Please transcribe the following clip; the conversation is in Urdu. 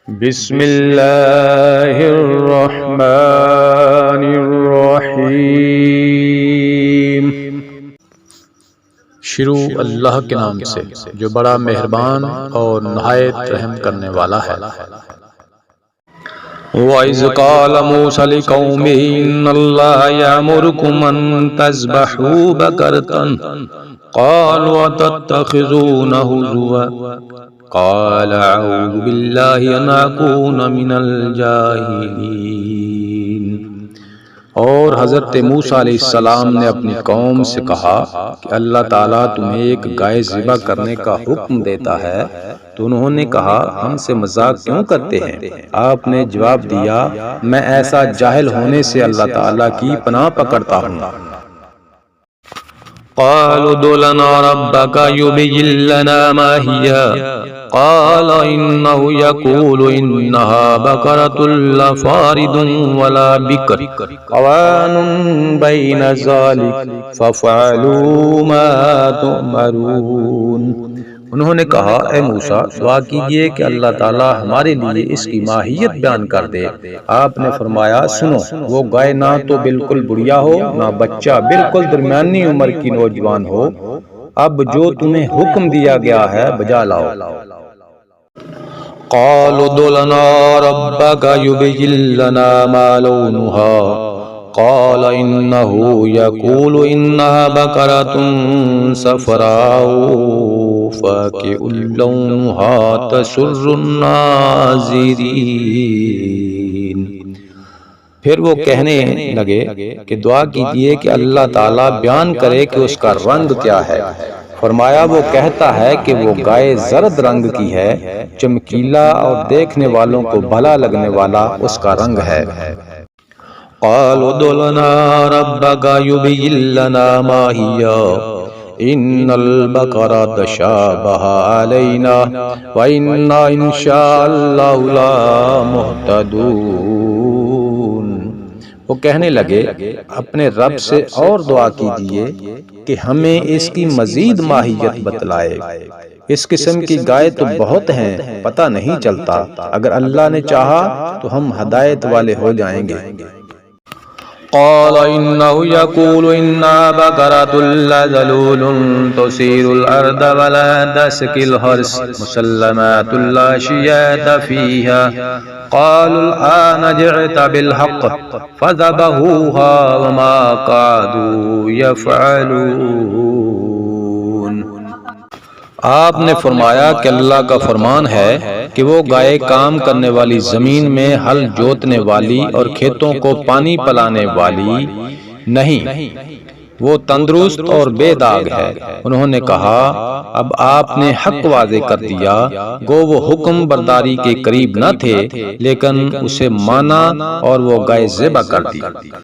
بسم اللہ الرحمن الرحیم۔ شروع اللہ کے نام سے جو بڑا مہربان اور نہایت رحم کرنے والا ہے۔ وَإِذْ قَالَ مُوسَىٰ لِقَوْمِهِ إِنَّ اللَّهَ يَأْمُرُكُمْ أَن تَذْبَحُوا بَقَرَةً قَالُوا أَتَتَّخِذُونَ هُزُوًا قَالَ أَعُوذُ بِاللَّهِ أَنْ أَكُونَ مِنَ الْجَاهِلِينَ۔ اور حضرت موسیٰ علیہ السلام نے اپنی قوم سے کہا کہ اللہ تعالیٰ تمہیں ایک گائے ذبح کرنے کا حکم دیتا ہے، تو انہوں نے کہا ہم سے مذاق کیوں کرتے ہیں؟ آپ نے جواب دیا میں ایسا جاہل ہونے سے اللہ تعالیٰ کی پناہ پکڑتا ہوں۔ قالوا ادع لنا ربك يبين لنا ما هي قال إنه يقول إنها بقرة لا فارض ولا بكر عوان بين ذلك فافعلوا ما تؤمرون۔ انہوں نے کہا اے موسیٰ دعا کیجئے کہ اللہ تعالیٰ ہمارے لیے اس کی ماہیت بیان کر دے۔ آپ نے فرمایا سنو، وہ گائے نہ تو بالکل بڑھیا ہو نہ بچہ بالکل درمیانی عمر کی نوجوان ہو، اب جو تمہیں حکم دیا گیا ہے بجا لاؤ۔ قالوا ادع لنا ربك يبين لنا ما لونها قال إنه يقول إنها بقرة صفراء فاقع لونها تسر الناظرين۔ پھر وہ کہنے لگے کہ دعا کیجئے کہ اللہ تعالیٰ بیان کرے کہ اس کا رنگ کیا ہے۔ فرمایا وہ کہتا ہے کہ وہ گائے زرد رنگ کی ہے، چمکیلا اور دیکھنے والوں کو بھلا لگنے والا اس کا رنگ ہے۔ قالوا ادع لنا ربك يبين لنا ما هي إن البقرة تشابه علينا وإنا إن شاء الله لمهتدون۔ وہ کہنے لگے اپنے رب سے اور دعا کیجئے کہ ہمیں اس کی مزید ماہیت بتلائے، اس قسم کی گائے تو بہت ہیں پتہ نہیں چلتا، اگر اللہ نے چاہا تو ہم ہدایت والے ہو جائیں گے۔ قال إنه يقول إنها بقرة لا ذلول تثير الأرض ولا تسقي الحرث مسلمات لا شياة فيها قالوا الآن جئت بالحق فذبحوها وما كادوا يفعلون۔ آپ نے فرمایا کہ اللہ کا فرمان ہے کہ وہ گائے کام کرنے والی زمین میں ہل جوتنے والی اور کھیتوں کو پانی پلانے والی نہیں، وہ تندرست اور بے داغ ہے۔ انہوں نے کہا اب آپ نے حق واضح کر دیا، گو وہ حکم برداری کے قریب نہ تھے لیکن اسے مانا اور وہ گائے ذبح کر دی۔